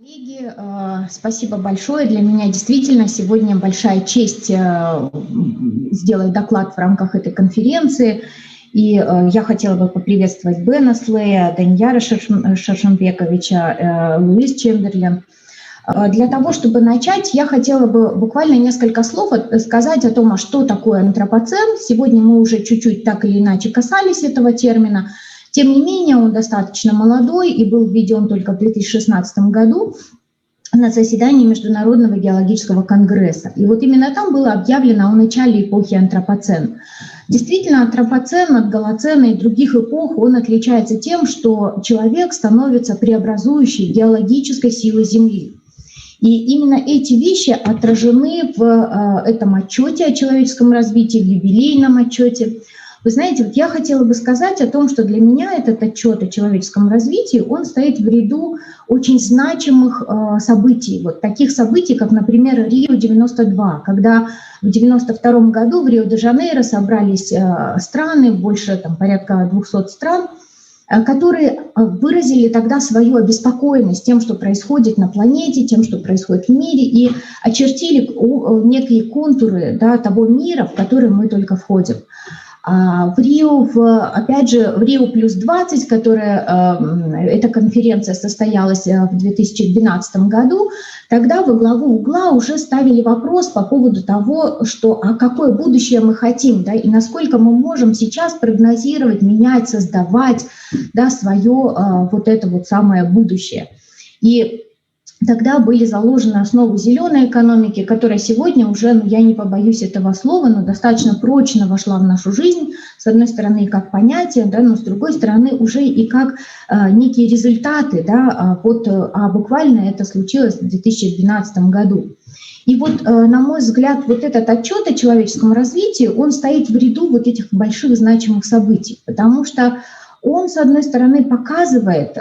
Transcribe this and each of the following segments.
Коллеги, спасибо большое. Для меня действительно сегодня большая честь сделать доклад в рамках этой конференции. И я хотела бы поприветствовать Бена Слея, Данияра Шаршенбековича, Луис Чемберлен. Для того, чтобы начать, я хотела бы буквально несколько слов сказать о том, что такое антропоцен. Сегодня мы уже чуть-чуть так или иначе касались этого термина. Тем не менее, он достаточно молодой и был введен только в 2016 году на заседании Международного геологического конгресса. И вот именно там было объявлено о начале эпохи антропоцен. Действительно, антропоцен от голоцена и других эпох, он отличается тем, что человек становится преобразующей геологической силой Земли. И именно эти вещи отражены в этом отчете о человеческом развитии, в юбилейном отчете. Вы знаете, вот я хотела бы сказать о том, что для меня этот отчет о человеческом развитии, он стоит в ряду очень значимых событий. Вот таких событий, как, например, Рио-92, когда в 1992 году в Рио-де-Жанейро собрались страны, больше порядка 200 стран, которые выразили тогда свою обеспокоенность тем, что происходит на планете, тем, что происходит в мире, и очертили некие контуры того мира, в который мы только входим. В Рио, опять же, в Рио плюс 20, эта конференция состоялась в 2012 году, тогда во главу угла уже ставили вопрос по поводу того, какое будущее мы хотим, и насколько мы можем сейчас прогнозировать, менять, создавать свое самое будущее. И тогда были заложены основы зеленой экономики, которая сегодня уже, я не побоюсь этого слова, но достаточно прочно вошла в нашу жизнь, с одной стороны, как понятие, но с другой стороны, уже и как некие результаты, буквально это случилось в 2012 году. И вот, на мой взгляд, вот этот отчет о человеческом развитии, он стоит в ряду вот этих больших значимых событий, потому что он, с одной стороны, показывает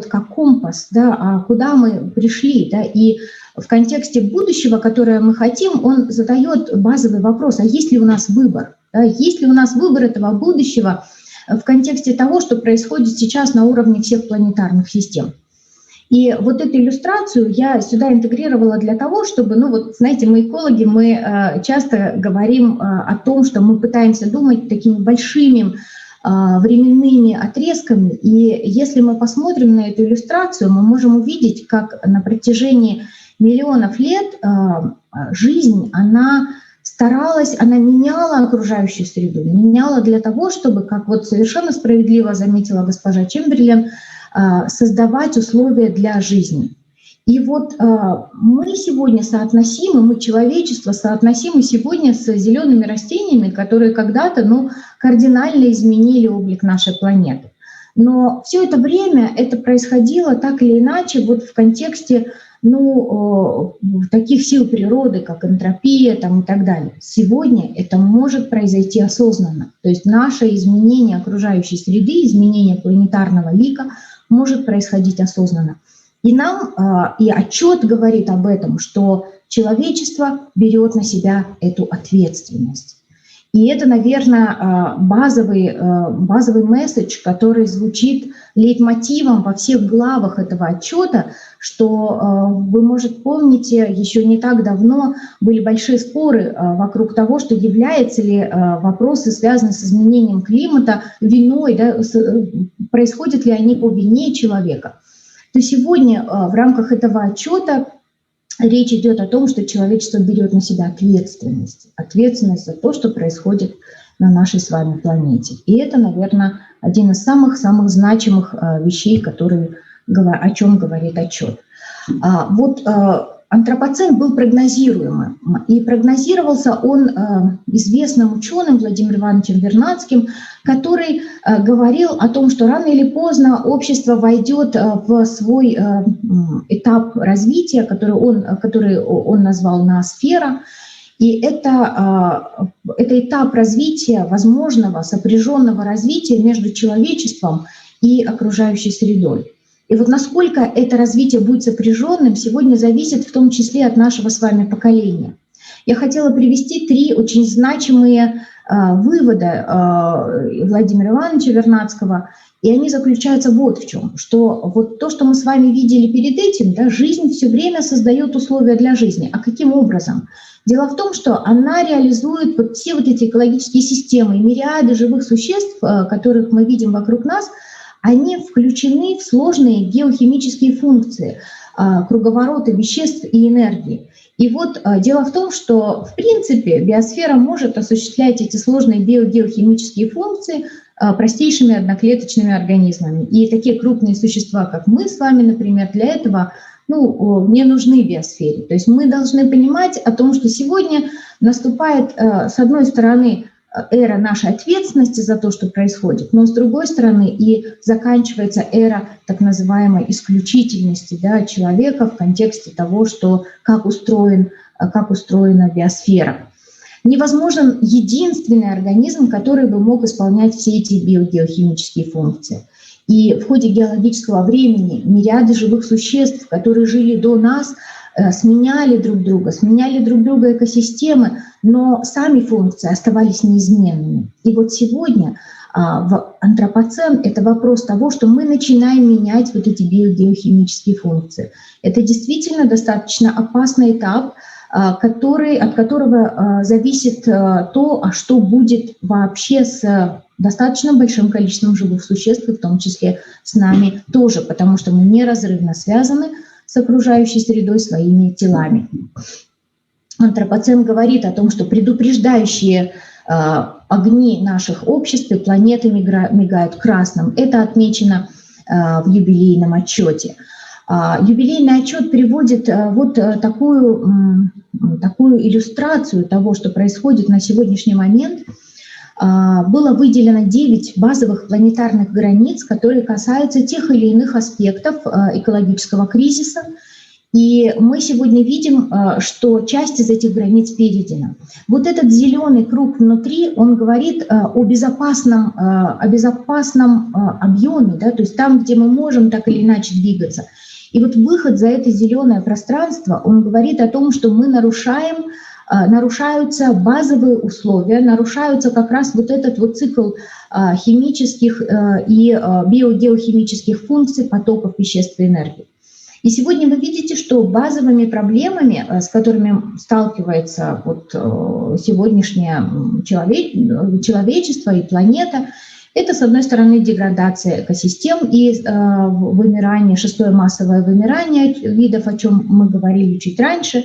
как компас, куда мы пришли, и в контексте будущего, которое мы хотим, он задает базовый вопрос: а есть ли у нас выбор? Есть ли у нас выбор этого будущего в контексте того, что происходит сейчас на уровне всех планетарных систем? И вот эту иллюстрацию я сюда интегрировала для того, чтобы, знаете, мы экологи, мы часто говорим о том, что мы пытаемся думать такими большими временными отрезками. И если мы посмотрим на эту иллюстрацию, мы можем увидеть, как на протяжении миллионов лет жизнь, она старалась, она меняла окружающую среду, меняла для того, чтобы, как вот совершенно справедливо заметила госпожа Чемберлен, создавать условия для жизни. И вот мы сегодня соотносимы, мы, человечество, соотносимы сегодня с зелеными растениями, которые когда-то кардинально изменили облик нашей планеты. Но все это время это происходило так или иначе вот в контексте таких сил природы, как энтропия и так далее. Сегодня это может произойти осознанно. То есть наше изменение окружающей среды, изменение планетарного лика может происходить осознанно. И отчет говорит об этом, что человечество берет на себя эту ответственность. И это, наверное, базовый месседж, который звучит лейтмотивом во всех главах этого отчета, что вы, может, помните, еще не так давно были большие споры вокруг того, что являются ли вопросы, связанные с изменением климата, виной, происходят ли они по вине человека. То сегодня в рамках этого отчета речь идет о том, что человечество берет на себя ответственность за то, что происходит на нашей с вами планете. И это, наверное, один из самых-самых значимых вещей, о чем говорит отчет. Антропоцен был прогнозируемым, и прогнозировался он известным ученым Владимиром Ивановичем Вернадским, который говорил о том, что рано или поздно общество войдет в свой этап развития, который он назвал ноосфера, и это этап развития, возможного сопряженного развития между человечеством и окружающей средой. И вот насколько это развитие будет сопряженным, сегодня зависит в том числе от нашего с вами поколения. Я хотела привести 3 очень значимые выводы Владимира Ивановича Вернадского, и они заключаются вот в чем, что вот то, что мы с вами видели перед этим, да, жизнь все время создает условия для жизни. А каким образом? Дело в том, что она реализует вот все вот эти экологические системы, мириады живых существ, которых мы видим вокруг нас, они включены в сложные геохимические функции круговорота веществ и энергии. И вот дело в том, что в принципе биосфера может осуществлять эти сложные геохимические функции простейшими одноклеточными организмами. И такие крупные существа, как мы с вами, например, для этого не нужны биосфере. То есть мы должны понимать о том, что сегодня наступает, с одной стороны, эра нашей ответственности за то, что происходит, но с другой стороны и заканчивается эра так называемой исключительности, да, человека в контексте того, что как устроена биосфера. Невозможен единственный организм, который бы мог исполнять все эти геохимические функции. И в ходе геологического времени мириады живых существ, которые жили до нас, сменяли друг друга экосистемы, но сами функции оставались неизменными. И вот сегодня в антропоцен это вопрос того, что мы начинаем менять вот эти геохимические функции. Это действительно достаточно опасный этап, от которого зависит то, а что будет вообще с достаточно большим количеством живых существ, и в том числе с нами тоже, потому что мы неразрывно связаны с окружающей средой своими телами. Антропоцен говорит о том, что предупреждающие огни наших обществ и планеты мигают красным. Это отмечено в юбилейном отчете. Юбилейный отчет приводит вот такую иллюстрацию того, что происходит на сегодняшний момент. Было выделено 9 базовых планетарных границ, которые касаются тех или иных аспектов экологического кризиса. И мы сегодня видим, что часть из этих границ перейдена. Вот этот зеленый круг внутри, он говорит о безопасном объеме, да, то есть там, где мы можем так или иначе двигаться. И вот выход за это зеленое пространство, он говорит о том, что мы нарушаются базовые условия, нарушаются как раз вот этот вот цикл химических и биогеохимических функций потоков веществ и энергии. И сегодня вы видите, что базовыми проблемами, с которыми сталкивается вот сегодняшнее человечество и планета, это, с одной стороны, деградация экосистем и вымирание, шестое массовое вымирание видов, о чем мы говорили чуть раньше.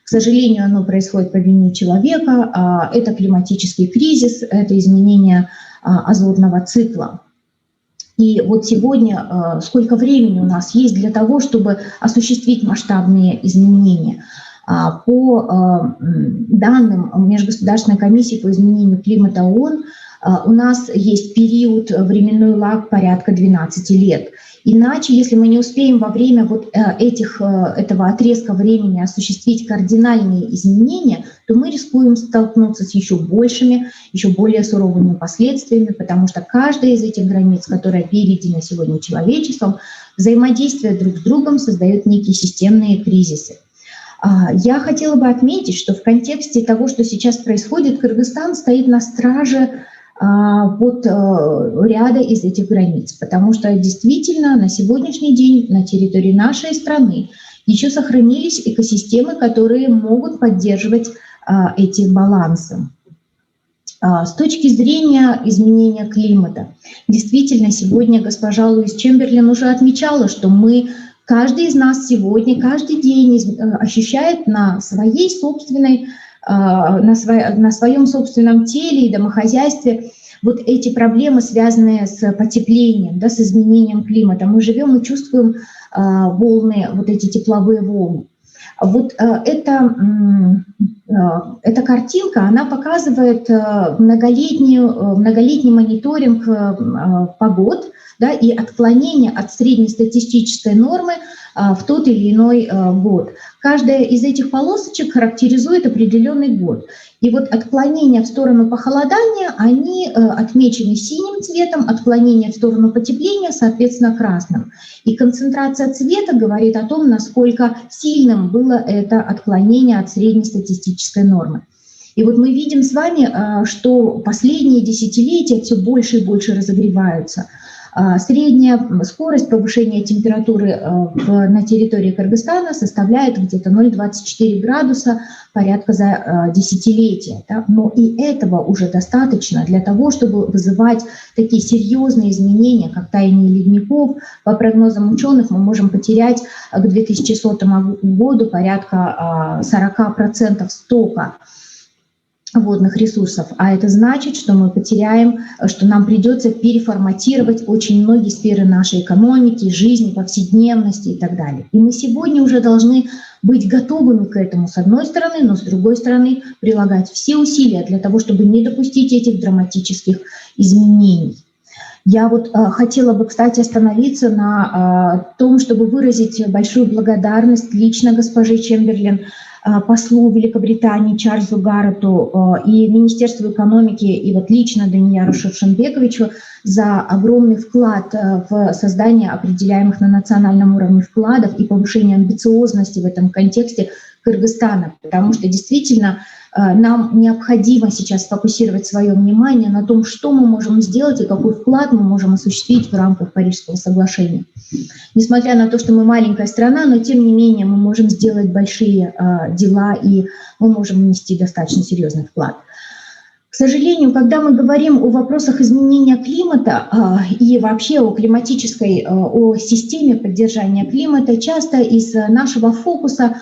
К сожалению, оно происходит по вине человека. Это климатический кризис, это изменение азотного цикла. И вот сегодня сколько времени у нас есть для того, чтобы осуществить масштабные изменения. По данным Межгосударственной комиссии по изменению климата ООН, у нас есть период, временной лаг порядка 12 лет. Иначе, если мы не успеем во время вот этого отрезка времени осуществить кардинальные изменения, то мы рискуем столкнуться с еще более суровыми последствиями, потому что каждая из этих границ, которая перейдена сегодня человечеством, взаимодействие друг с другом создает некие системные кризисы. Я хотела бы отметить, что в контексте того, что сейчас происходит, Кыргызстан стоит на страже ряда из этих границ, потому что действительно на сегодняшний день на территории нашей страны еще сохранились экосистемы, которые могут поддерживать эти балансы. С точки зрения изменения климата, действительно сегодня госпожа Луис Чемберлен уже отмечала, что каждый из нас сегодня, каждый день ощущает на своем собственном теле и домохозяйстве вот эти проблемы, связанные с потеплением, да, с изменением климата. Мы живем и чувствуем волны, вот эти тепловые волны. Вот эта картинка, она показывает многолетний мониторинг погод, да, и отклонение от среднестатистической нормы в тот или иной год. Каждая из этих полосочек характеризует определенный год. И вот отклонения в сторону похолодания, они отмечены синим цветом, отклонения в сторону потепления, соответственно, красным. И концентрация цвета говорит о том, насколько сильным было это отклонение от среднестатистической нормы. И вот мы видим с вами, что последние десятилетия все больше и больше разогреваются. Средняя скорость повышения температуры на территории Кыргызстана составляет где-то 0,24 градуса порядка за десятилетие. Да? Но и этого уже достаточно для того, чтобы вызывать такие серьезные изменения, как таяние ледников. По прогнозам ученых мы можем потерять к 2100 году порядка 40% стока водных ресурсов, а это значит, что мы потеряем, что нам придется переформатировать очень многие сферы нашей экономики, жизни, повседневности и так далее. И мы сегодня уже должны быть готовыми к этому с одной стороны, но с другой стороны прилагать все усилия для того, чтобы не допустить этих драматических изменений. Я вот хотела бы, кстати, остановиться на том, чтобы выразить большую благодарность лично госпоже Чемберлен, послу Великобритании Чарльзу Гаррету и Министерству экономики, и вот лично Данияру Шевченбековичу за огромный вклад в создание определяемых на национальном уровне вкладов и повышение амбициозности в этом контексте Кыргызстана, потому что действительно нам необходимо сейчас сфокусировать свое внимание на том, что мы можем сделать и какой вклад мы можем осуществить в рамках Парижского соглашения. Несмотря на то, что мы маленькая страна, но тем не менее мы можем сделать большие дела и мы можем внести достаточно серьезный вклад. К сожалению, когда мы говорим о вопросах изменения климата и вообще о о системе поддержания климата, часто из нашего фокуса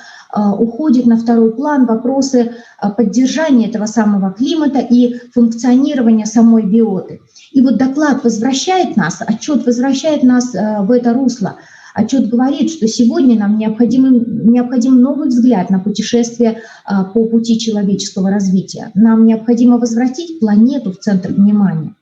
уходит на второй план вопросы поддержания этого самого климата и функционирования самой биоты. И вот доклад возвращает нас, отчет возвращает нас в это русло. Отчет говорит, что сегодня нам необходим новый взгляд на путешествие по пути человеческого развития. Нам необходимо возвратить планету в центр внимания.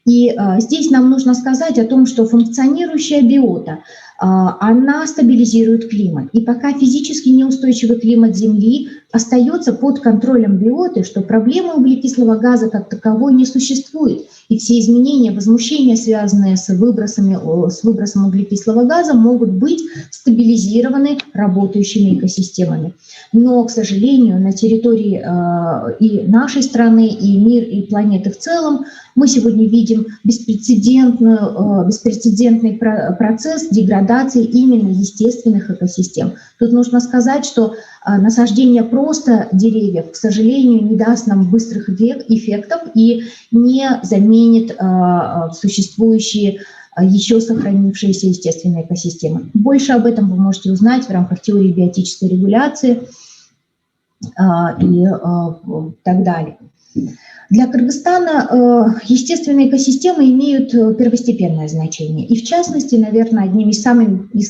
И здесь нам нужно сказать о том, что функционирующая биота, она стабилизирует климат. И пока физически неустойчивый климат Земли остается под контролем биоты, что проблемы углекислого газа как таковой не существует. И все изменения, возмущения, связанные с выбросом углекислого газа, могут быть стабилизированы работающими экосистемами. Но, к сожалению, на территории и нашей страны, и мира, и планеты в целом мы сегодня видим беспрецедентный процесс деградации именно естественных экосистем. Тут нужно сказать, что насаждение просто деревьев, к сожалению, не даст нам быстрых эффектов и не заменит существующие еще сохранившиеся естественные экосистемы. Больше об этом вы можете узнать в рамках теории биотической регуляции и так далее. Для Кыргызстана естественные экосистемы имеют первостепенное значение. И в частности, наверное, одним из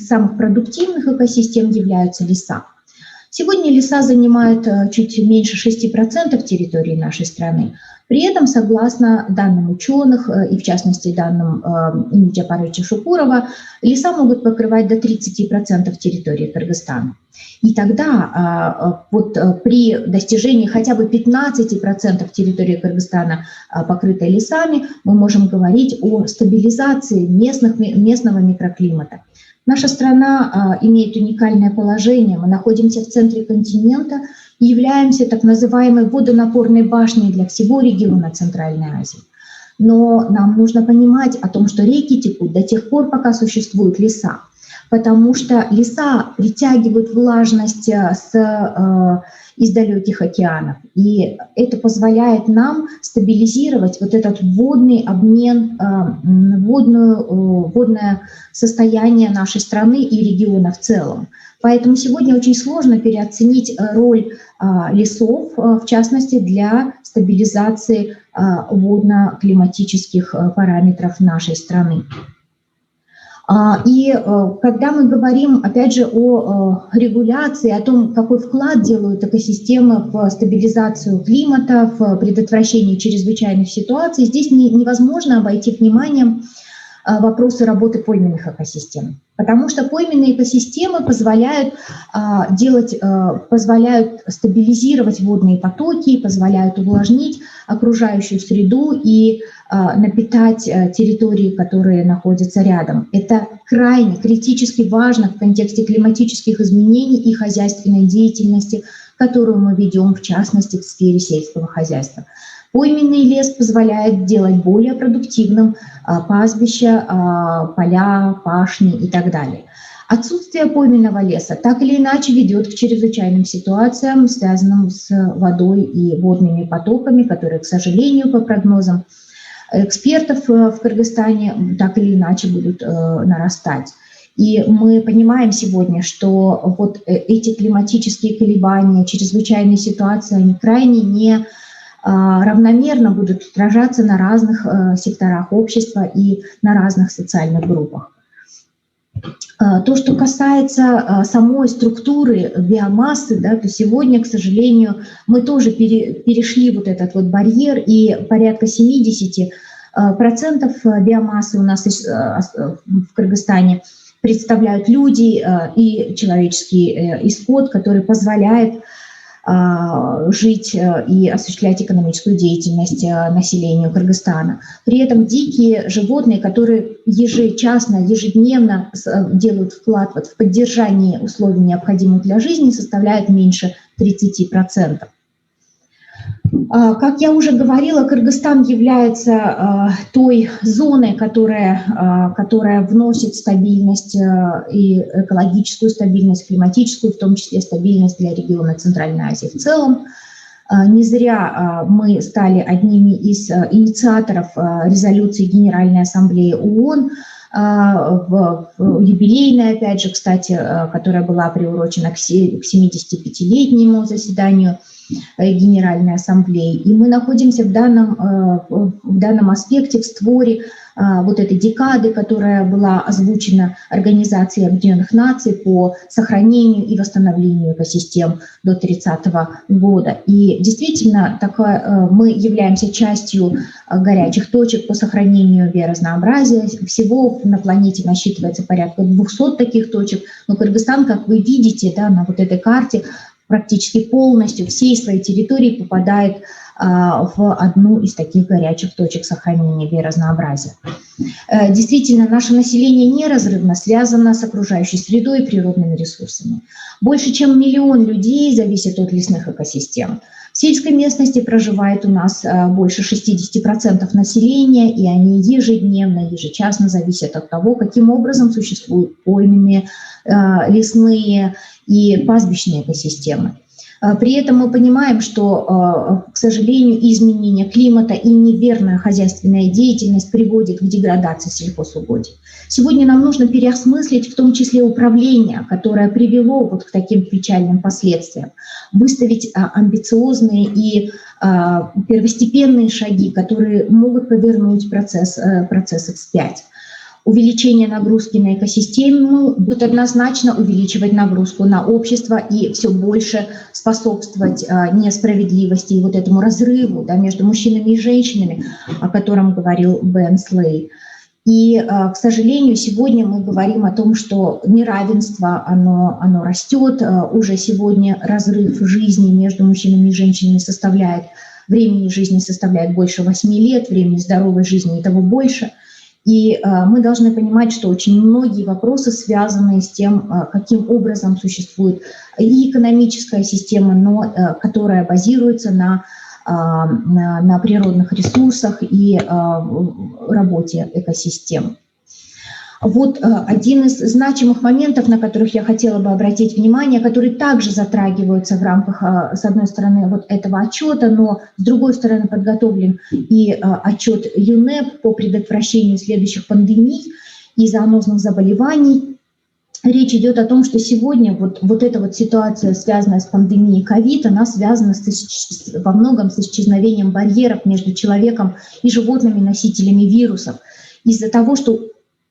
самых продуктивных экосистем являются леса. Сегодня леса занимают чуть меньше 6% территории нашей страны. При этом, согласно данным ученых, и в частности данным имени Джапаровича Шукурова, леса могут покрывать до 30% территории Кыргызстана. И тогда при достижении хотя бы 15% территории Кыргызстана, покрытой лесами, мы можем говорить о стабилизации местного микроклимата. Наша страна имеет уникальное положение. Мы находимся в центре континента и являемся так называемой водонапорной башней для всего региона Центральной Азии. Но нам нужно понимать о том, что реки текут до тех пор, пока существуют леса. Потому что леса притягивают влажность из далеких океанов. И это позволяет нам стабилизировать вот этот водный обмен, водное состояние нашей страны и региона в целом. Поэтому сегодня очень сложно переоценить роль лесов, в частности, для стабилизации водно-климатических параметров нашей страны. И когда мы говорим, опять же, о регуляции, о том, какой вклад делают экосистемы в стабилизацию климата, в предотвращении чрезвычайных ситуаций, здесь невозможно обойти вниманием вопросы работы пойменных экосистем. Потому что пойменные экосистемы позволяют стабилизировать водные потоки, позволяют увлажнить окружающую среду и напитать территории, которые находятся рядом. Это крайне критически важно в контексте климатических изменений и хозяйственной деятельности которую мы ведем, в частности, в сфере сельского хозяйства. Пойменный лес позволяет делать более продуктивным пастбища, поля, пашни и так далее. Отсутствие пойменного леса так или иначе ведет к чрезвычайным ситуациям, связанным с водой и водными потоками, которые, к сожалению, по прогнозам экспертов в Кыргызстане, так или иначе будут нарастать. И мы понимаем сегодня, что вот эти климатические колебания, чрезвычайные ситуации, они крайне не равномерно будут отражаться на разных секторах общества и на разных социальных группах. То, что касается самой структуры биомассы, да, то сегодня, к сожалению, мы тоже перешли вот этот вот барьер, и порядка 70% биомассы у нас в Кыргызстане представляют люди и человеческий исход, который позволяет жить и осуществлять экономическую деятельность населению Кыргызстана. При этом дикие животные, которые ежедневно делают вклад в поддержание условий, необходимых для жизни, составляют меньше 30%. Как я уже говорила, Кыргызстан является той зоной, которая вносит стабильность и экологическую стабильность, климатическую, в том числе стабильность для региона Центральной Азии в целом. Не зря мы стали одними из инициаторов резолюции Генеральной Ассамблеи ООН, юбилейная, опять же, кстати, которая была приурочена к 75-летнему заседанию Генеральной Ассамблеи. И мы находимся в данном аспекте в створе вот этой декады, которая была озвучена Организацией Объединенных Наций по сохранению и восстановлению экосистем до 30 года. И действительно, мы являемся частью горячих точек по сохранению биоразнообразия. Всего на планете насчитывается порядка 200 таких точек, но Кыргызстан, как вы видите, да, на вот этой карте, практически полностью всей своей территории попадает в одну из таких горячих точек сохранения биоразнообразия. Действительно, наше население неразрывно связано с окружающей средой и природными ресурсами. Больше чем 1 миллион людей зависит от лесных экосистем. В сельской местности проживает у нас больше 60% населения, и они ежедневно, ежечасно зависят от того, каким образом существуют пойменные, лесные и пастбищные экосистемы. При этом мы понимаем, что, к сожалению, изменение климата и неверная хозяйственная деятельность приводит к деградации сельхозугодий. Сегодня нам нужно переосмыслить в том числе управление, которое привело вот к таким печальным последствиям, выставить амбициозные и первостепенные шаги, которые могут повернуть процессы вспять. Увеличение нагрузки на экосистему будет однозначно увеличивать нагрузку на общество и все больше способствовать несправедливости и вот этому разрыву, да, между мужчинами и женщинами, о котором говорил Бен Слей. И, к сожалению, сегодня мы говорим о том, что неравенство, оно растет. Уже сегодня разрыв жизни между мужчинами и женщинами времени жизни составляет больше 8 лет, времени здоровой жизни и того больше. И мы должны понимать, что очень многие вопросы связаны с тем, каким образом существует и экономическая система, но которая базируется на природных ресурсах и работе экосистем. Вот один из значимых моментов, на которых я хотела бы обратить внимание, которые также затрагиваются в рамках, с одной стороны, вот этого отчета, но с другой стороны подготовлен и отчет ЮНЕП по предотвращению следующих пандемий и зоонозных заболеваний. Речь идет о том, что сегодня вот эта вот ситуация, связанная с пандемией ковид, она связана во многом с исчезновением барьеров между человеком и животными носителями вирусов из-за того, что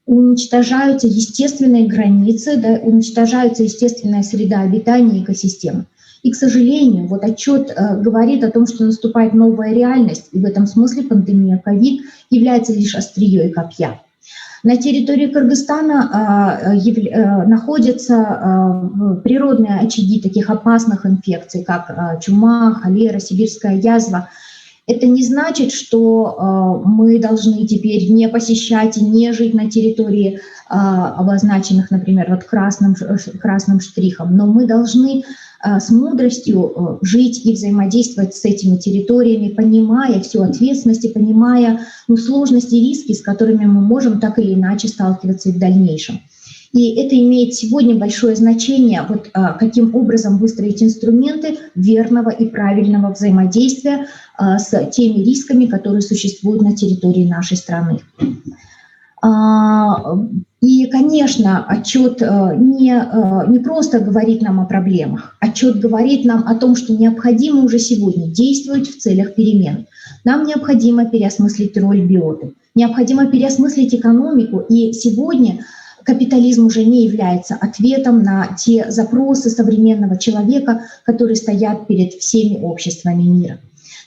уничтожаются естественные границы, да, уничтожается естественная среда обитания экосистемы. И, к сожалению, вот отчет говорит о том, что наступает новая реальность, и в этом смысле пандемия ковид является лишь острией копья. На территории Кыргызстана находятся природные очаги таких опасных инфекций, как чума, холера, сибирская язва. Это не значит, что мы должны теперь не посещать и не жить на территории, обозначенных, например, вот красным штрихом, но мы должны с мудростью жить и взаимодействовать с этими территориями, понимая всю ответственность и понимая сложности и риски, с которыми мы можем так или иначе сталкиваться и в дальнейшем. И это имеет сегодня большое значение, вот каким образом выстроить инструменты верного и правильного взаимодействия с теми рисками, которые существуют на территории нашей страны. И, конечно, отчет не просто говорит нам о проблемах. Отчет говорит нам о том, что необходимо уже сегодня действовать в целях перемен. Нам необходимо переосмыслить роль биоты, необходимо переосмыслить экономику. И сегодня капитализм уже не является ответом на те запросы современного человека, которые стоят перед всеми обществами мира.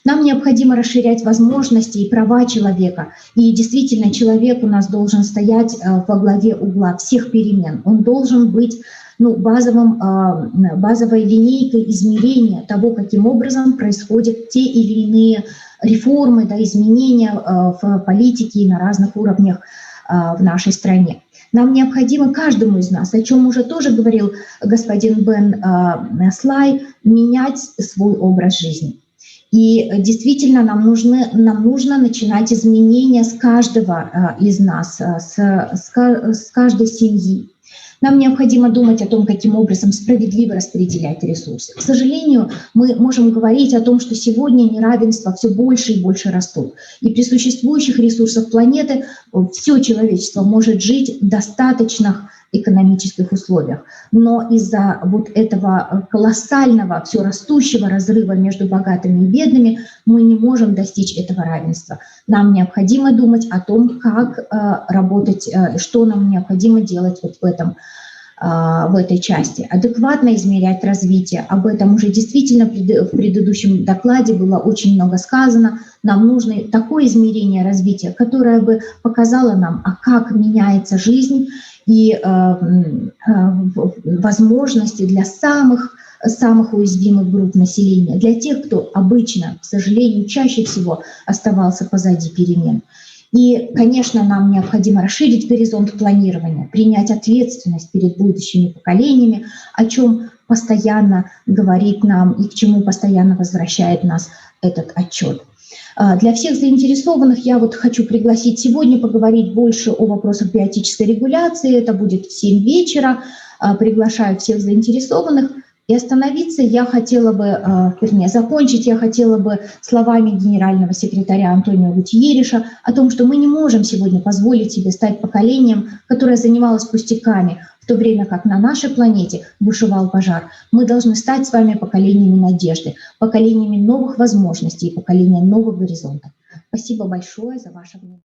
Нам необходимо расширять возможности и права человека. И действительно, человек у нас должен стоять во главе угла всех перемен. Он должен быть базовой линейкой измерения того, каким образом происходят те или иные реформы, изменения в политике и на разных уровнях в нашей стране. Нам необходимо каждому из нас, о чем уже тоже говорил господин Бен Слай, менять свой образ жизни. И действительно нам нужно начинать изменения с каждого из нас, с каждой семьи. Нам необходимо думать о том, каким образом справедливо распределять ресурсы. К сожалению, мы можем говорить о том, что сегодня неравенства все больше и больше растут. И при существующих ресурсах планеты все человечество может жить в достаточных экономических условиях. Но из-за вот этого колоссального, все растущего разрыва между богатыми и бедными мы не можем достичь этого равенства. Нам необходимо думать о том, как работать, что нам необходимо делать вот в этой части. Адекватно измерять развитие. Об этом уже действительно в предыдущем докладе было очень много сказано. Нам нужно такое измерение развития, которое бы показало нам, как меняется жизнь и возможности для самых уязвимых групп населения, для тех, кто обычно, к сожалению, чаще всего оставался позади перемен. И, конечно, нам необходимо расширить горизонт планирования, принять ответственность перед будущими поколениями, о чем постоянно говорит нам и к чему постоянно возвращает нас этот отчет. Для всех заинтересованных я хочу пригласить сегодня поговорить больше о вопросах биотической регуляции. Это будет в 7 вечера. Приглашаю всех заинтересованных. И остановиться я хотела бы, закончить я хотела бы словами генерального секретаря Антонио Гутиереша о том, что мы не можем сегодня позволить себе стать поколением, которое занималось пустяками, в то время как на нашей планете бушевал пожар. Мы должны стать с вами поколениями надежды, поколениями новых возможностей и поколением новых горизонтов. Спасибо большое за ваше внимание.